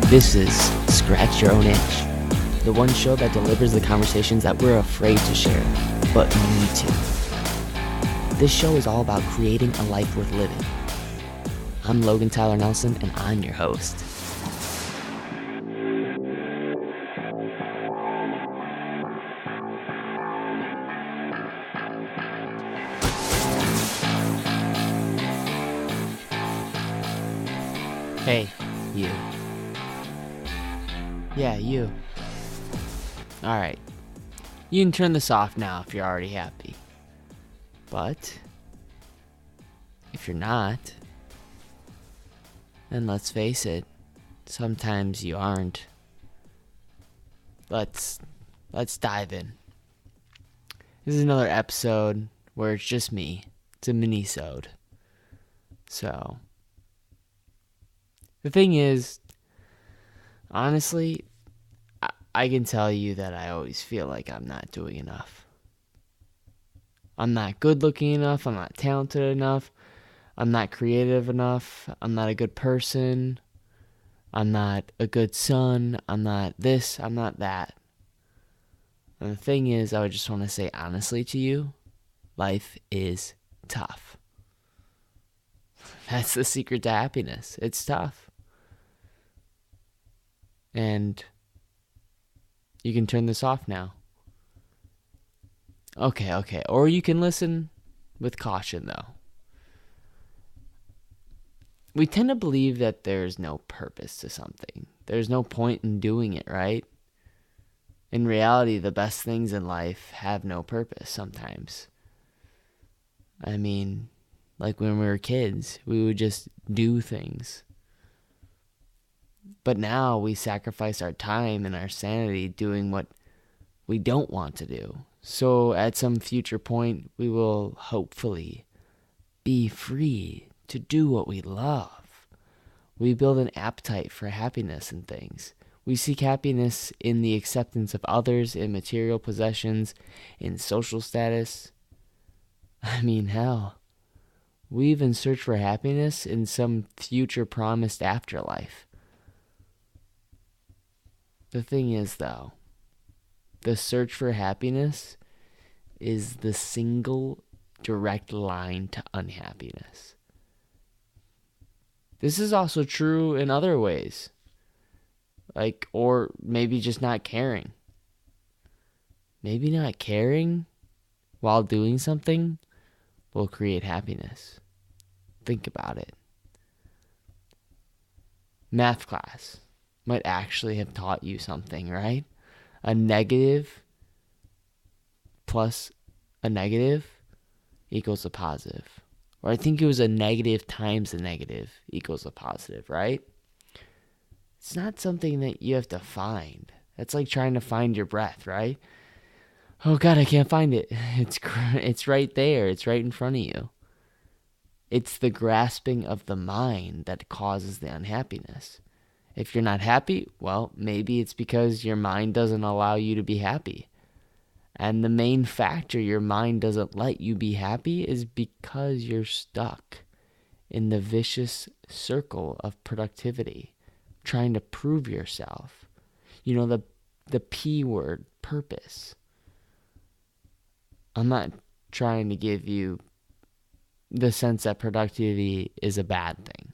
This is Scratch Your Own Itch, the one show that delivers the conversations that we're afraid to share, but need to. This show is all about creating a life worth living. I'm Logan Tyler Nelson, and I'm your host. Hey, you. Yeah, you. Alright. You can turn this off now if you're already happy. But if you're not, then let's face it, sometimes you aren't. Let's dive in. This is another episode where it's just me. It's a mini-sode. So the thing is, honestly, I can tell you that I always feel like I'm not doing enough. I'm not good looking enough. I'm not talented enough. I'm not creative enough. I'm not a good person. I'm not a good son. I'm not this. I'm not that. And the thing is, I would just want to say honestly to you, life is tough. That's the secret to happiness. It's tough. And you can turn this off now. Okay. Or you can listen with caution, though. We tend to believe that there's no purpose to something. There's no point in doing it, right? In reality, the best things in life have no purpose sometimes. I mean, like when we were kids, we would just do things. But now we sacrifice our time and our sanity doing what we don't want to do. So at some future point, we will hopefully be free to do what we love. We build an appetite for happiness in things. We seek happiness in the acceptance of others, in material possessions, in social status. I mean, hell, we even search for happiness in some future promised afterlife. The thing is, though, the search for happiness is the single direct line to unhappiness. This is also true in other ways, or maybe just not caring. Maybe not caring while doing something will create happiness. Think about it. Math class might actually have taught you something, right? A negative plus a negative equals a positive. Or I think it was a negative times a negative equals a positive, right? It's not something that you have to find. That's like trying to find your breath, right? Oh God, I can't find it. It's right there. It's right in front of you. It's the grasping of the mind that causes the unhappiness. If you're not happy, well, maybe it's because your mind doesn't allow you to be happy. And the main factor your mind doesn't let you be happy is because you're stuck in the vicious circle of productivity, trying to prove yourself. You know, the P word, purpose. I'm not trying to give you the sense that productivity is a bad thing,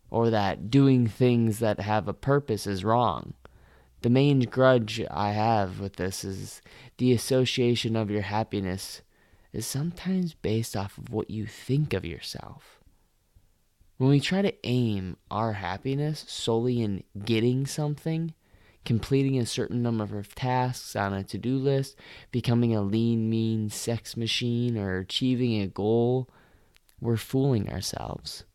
or that doing things that have a purpose is wrong. The main grudge I have with this is the association of your happiness is sometimes based off of what you think of yourself. When we try to aim our happiness solely in getting something, completing a certain number of tasks on a to-do list, becoming a lean, mean sex machine, or achieving a goal, we're fooling ourselves.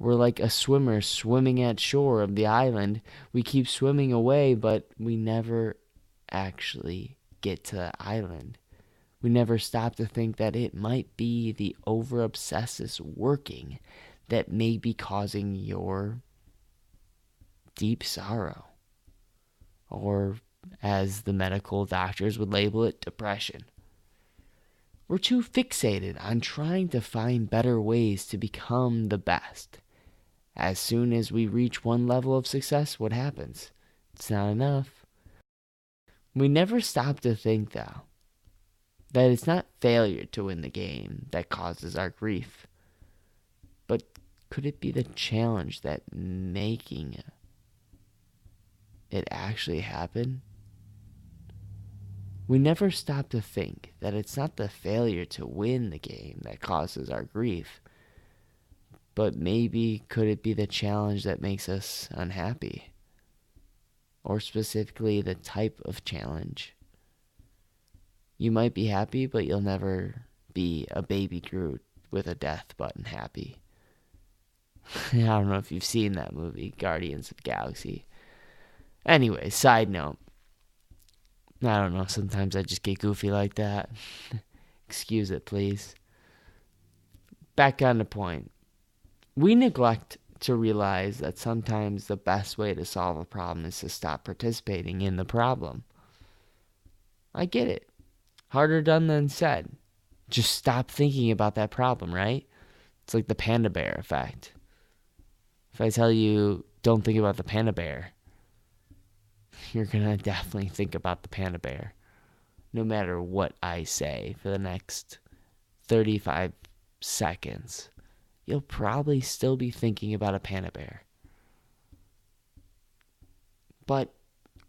We're like a swimmer swimming at shore of the island. We keep swimming away, but we never actually get to the island. We never stop to think that it might be the over-obsessive working that may be causing your deep sorrow. Or, as the medical doctors would label it, depression. We're too fixated on trying to find better ways to become the best As soon as we reach one level of success, what happens? It's not enough. We never stop to think, though, that it's not failure to win the game that causes our grief, but could it be the challenge that making it actually happen? We never stop to think that it's not the failure to win the game that causes our grief, but maybe could it be the challenge that makes us unhappy? Or specifically, the type of challenge. You might be happy, but you'll never be a baby Groot with a death button happy. I don't know if you've seen that movie, Guardians of the Galaxy. Anyway, side note. I don't know, sometimes I just get goofy like that. Excuse it, please. Back on the point. We neglect to realize that sometimes the best way to solve a problem is to stop participating in the problem. I get it. Harder done than said. Just stop thinking about that problem, right? It's like the panda bear effect. If I tell you, don't think about the panda bear, you're going to definitely think about the panda bear. No matter what I say for the next 35 seconds, you'll probably still be thinking about a panda bear. But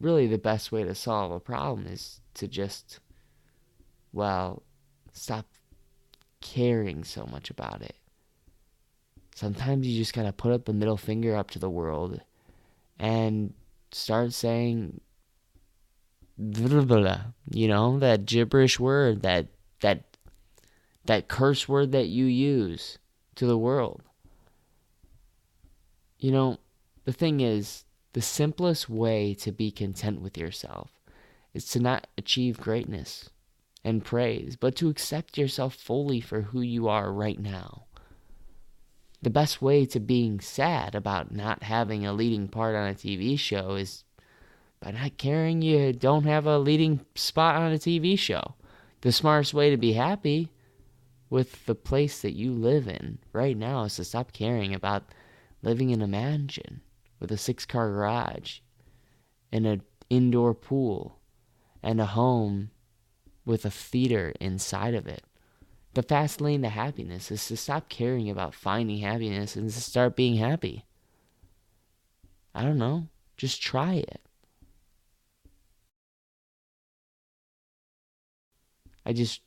really the best way to solve a problem is to just, stop caring so much about it. Sometimes you just gotta put up the middle finger up to the world and start saying, that gibberish word, that curse word that you use to the world. The thing is, the simplest way to be content with yourself is to not achieve greatness and praise, but to accept yourself fully for who you are right now. The best way to being sad about not having a leading part on a TV show is by not caring you don't have a leading spot on a TV show. The smartest way to be happy with the place that you live in right now is to stop caring about living in a mansion with a 6-car garage and an indoor pool and a home with a theater inside of it. The fast lane to happiness is to stop caring about finding happiness and to start being happy. I don't know. Just try it. I just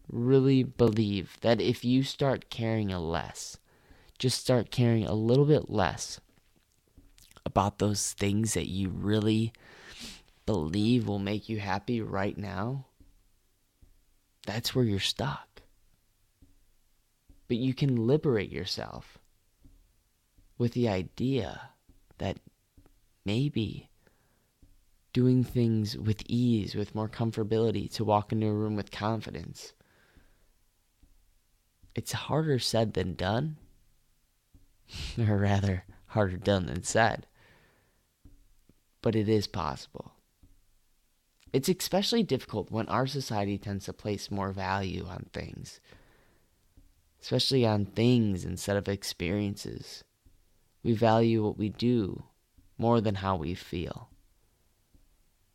really believe that if you start caring just start caring a little bit less about those things that you really believe will make you happy right now, that's where you're stuck. But you can liberate yourself with the idea that maybe doing things with ease, with more comfortability, to walk into a room with confidence. It's harder said than done, or rather, harder done than said. But it is possible. It's especially difficult when our society tends to place more value on things, especially on things instead of experiences. We value what we do more than how we feel.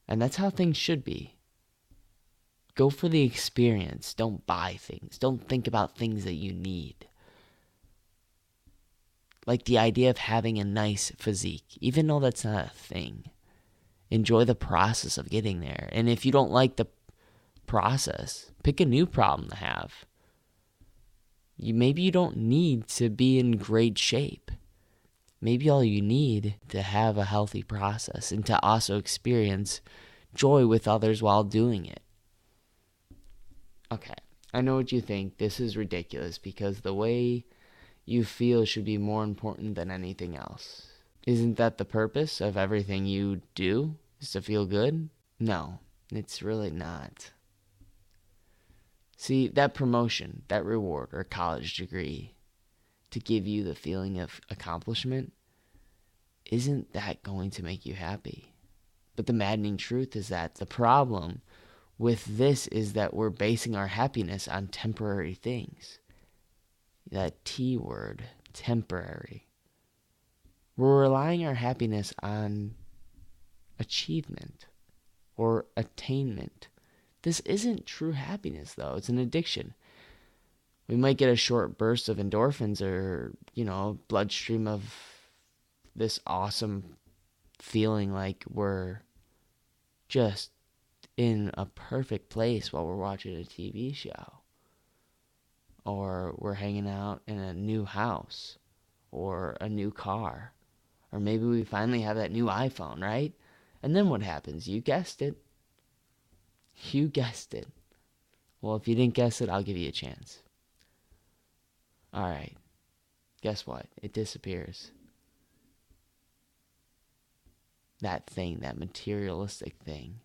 And that's how things should be. Go for the experience. Don't buy things. Don't think about things that you need. Like the idea of having a nice physique, even though that's not a thing. Enjoy the process of getting there. And if you don't like the process, pick a new problem to have. Maybe you don't need to be in great shape. Maybe all you need to have a healthy process and to also experience joy with others while doing it. Okay, I know what you think. This is ridiculous because the way you feel should be more important than anything else. Isn't that the purpose of everything you do, is to feel good? No, it's really not. See, that promotion, that reward, or college degree to give you the feeling of accomplishment, isn't that going to make you happy? But the maddening truth is that the problem with this is that we're basing our happiness on temporary things. That T word, temporary. We're relying our happiness on achievement or attainment. This isn't true happiness, though. It's an addiction. We might get a short burst of endorphins or, bloodstream of this awesome feeling like we're just in a perfect place while we're watching a TV show. Or we're hanging out in a new house or a new car. Or maybe we finally have that new iPhone, right? And then what happens? You guessed it. You guessed it. Well, if you didn't guess it, I'll give you a chance. All right. Guess what? It disappears. That thing, that materialistic thing.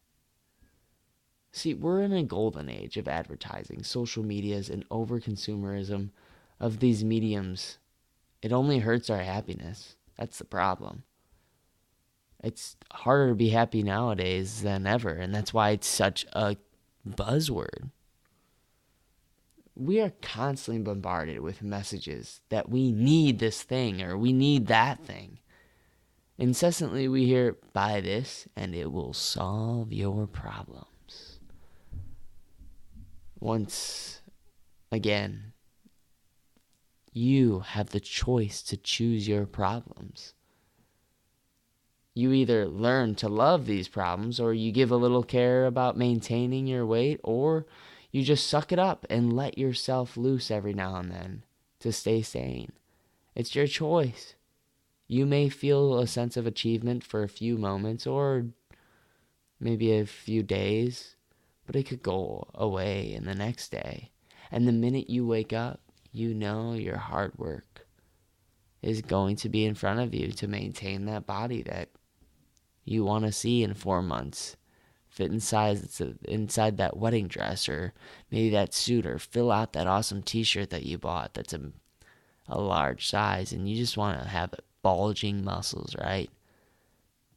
See, we're in a golden age of advertising, social medias, and overconsumerism of these mediums. It only hurts our happiness. That's the problem. It's harder to be happy nowadays than ever, and that's why it's such a buzzword. We are constantly bombarded with messages that we need this thing or we need that thing. Incessantly we hear, buy this and it will solve your problems. Once again, you have the choice to choose your problems. You either learn to love these problems, or you give a little care about maintaining your weight, or you just suck it up and let yourself loose every now and then to stay sane. It's your choice. You may feel a sense of achievement for a few moments or maybe a few days, but it could go away in the next day. And the minute you wake up, you know your hard work is going to be in front of you to maintain that body that you want to see in 4 months. Fit inside that wedding dress or maybe that suit, or fill out that awesome t-shirt that you bought that's a large size and you just want to have bulging muscles, right?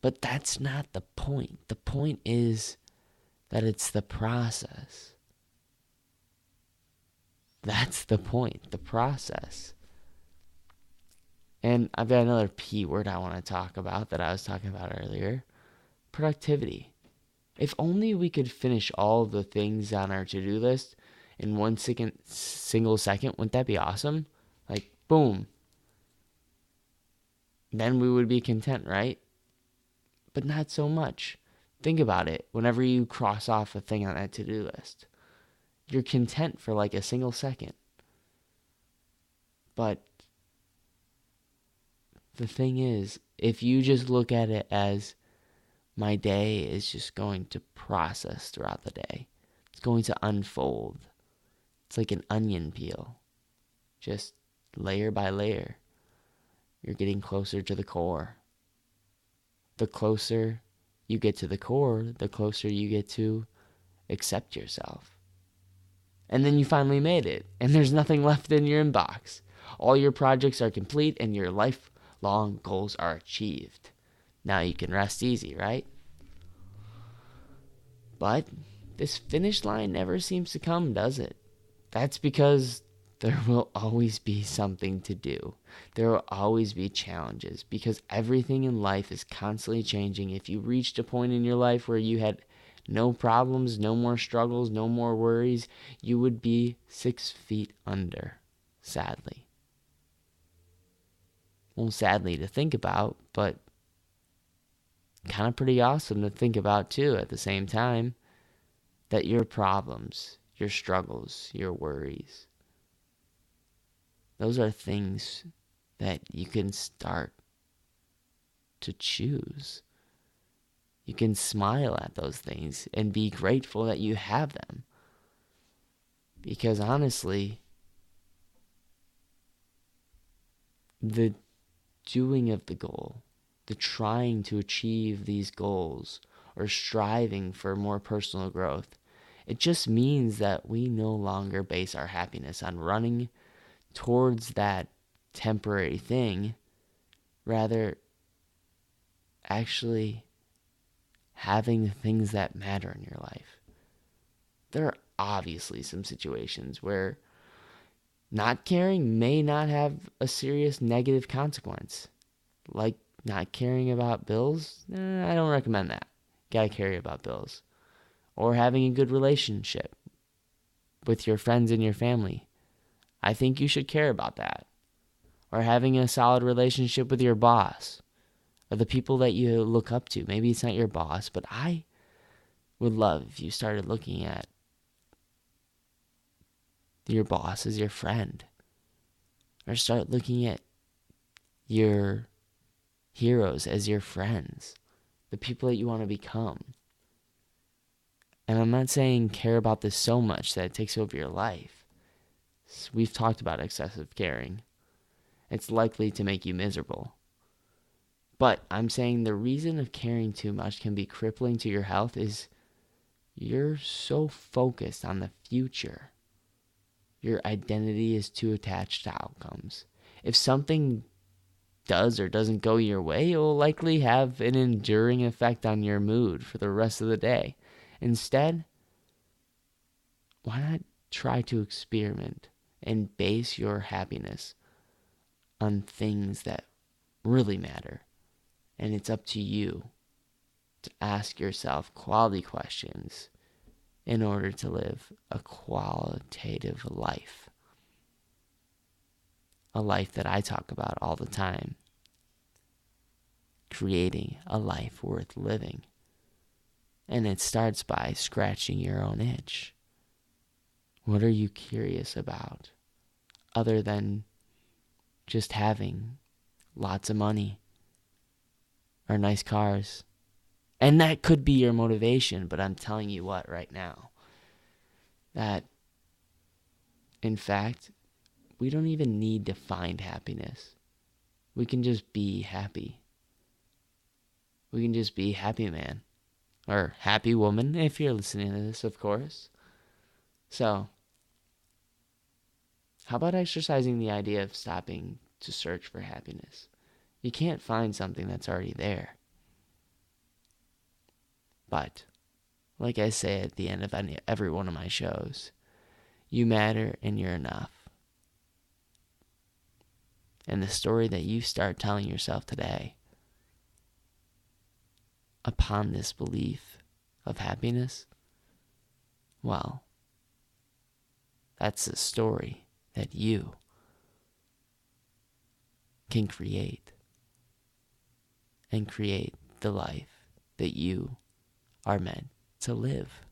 But that's not the point. The point is that it's the process. That's the point, the process. And I've got another P word I want to talk about that I was talking about earlier. Productivity. If only we could finish all the things on our to-do list in one single second, wouldn't that be awesome? Like, boom. Then we would be content, right? But not so much. Think about it. Whenever you cross off a thing on that to-do list, you're content for like a single second. But the thing is, if you just look at it as my day is just going to process throughout the day, it's going to unfold. It's like an onion peel, just layer by layer. You're getting closer to the core. The closer you get to the core, the closer you get to accept yourself. And then you finally made it, and there's nothing left in your inbox. All your projects are complete, and your lifelong goals are achieved. Now you can rest easy, right? But this finish line never seems to come, does it? That's because there will always be something to do. There will always be challenges because everything in life is constantly changing. If you reached a point in your life where you had no problems, no more struggles, no more worries, you would be 6 feet under, sadly. Well, sadly to think about, but kind of pretty awesome to think about too at the same time, that your problems, your struggles, your worries, those are things that you can start to choose. You can smile at those things and be grateful that you have them. Because honestly, the doing of the goal, the trying to achieve these goals or striving for more personal growth, it just means that we no longer base our happiness on running towards that temporary thing, rather actually having the things that matter in your life. There are obviously some situations where not caring may not have a serious negative consequence. like not caring about bills, I don't recommend that. Gotta care about bills. Or having a good relationship with your friends and your family. I think you should care about that. Or having a solid relationship with your boss or the people that you look up to. Maybe it's not your boss, but I would love if you started looking at your boss as your friend. Or start looking at your heroes as your friends. The people that you want to become. And I'm not saying care about this so much that it takes over your life. We've talked about excessive caring. It's likely to make you miserable. But I'm saying the reason of caring too much can be crippling to your health is you're so focused on the future. Your identity is too attached to outcomes. If something does or doesn't go your way, it will likely have an enduring effect on your mood for the rest of the day. Instead, why not try to experiment and base your happiness on things that really matter? And it's up to you to ask yourself quality questions in order to live a qualitative life. A life that I talk about all the time. Creating a life worth living. And it starts by scratching your own itch. What are you curious about other than just having lots of money or nice cars? And that could be your motivation, but I'm telling you what right now, that in fact, we don't even need to find happiness. We can just be happy. We can just be happy man. Or happy woman, if you're listening to this, of course. So, how about exercising the idea of stopping to search for happiness? You can't find something that's already there. But, like I say at the end of every one of my shows, you matter and you're enough. And the story that you start telling yourself today, upon this belief of happiness, well, that's the story that you can create and create the life that you are meant to live.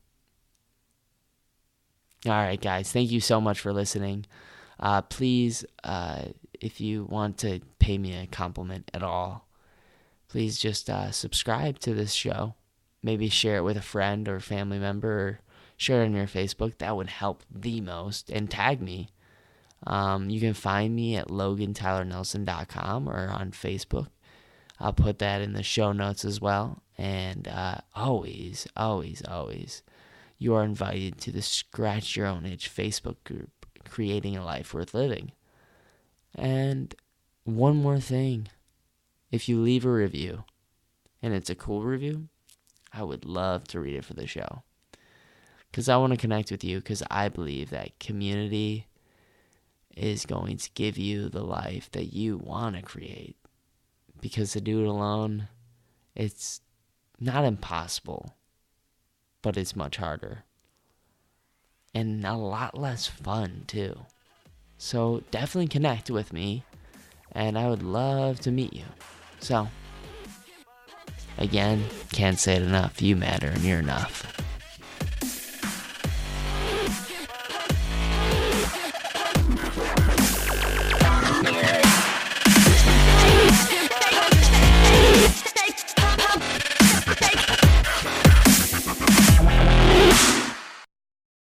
All right, guys, thank you so much for listening. Please, if you want to pay me a compliment at all, please just subscribe to this show. Maybe share it with a friend or family member, or share it on your Facebook. That would help the most. And tag me. You can find me at LoganTylerNelson.com or on Facebook. I'll put that in the show notes as well. And always, you are invited to the Scratch Your Own Itch Facebook group, Creating a Life Worth Living. And one more thing. If you leave a review, and it's a cool review, I would love to read it for the show. Because I want to connect with you, because I believe that community is going to give you the life that you want to create. Because to do it alone, it's not impossible, but it's much harder. And a lot less fun, too. So definitely connect with me, and I would love to meet you. So, again, can't say it enough. You matter and you're enough.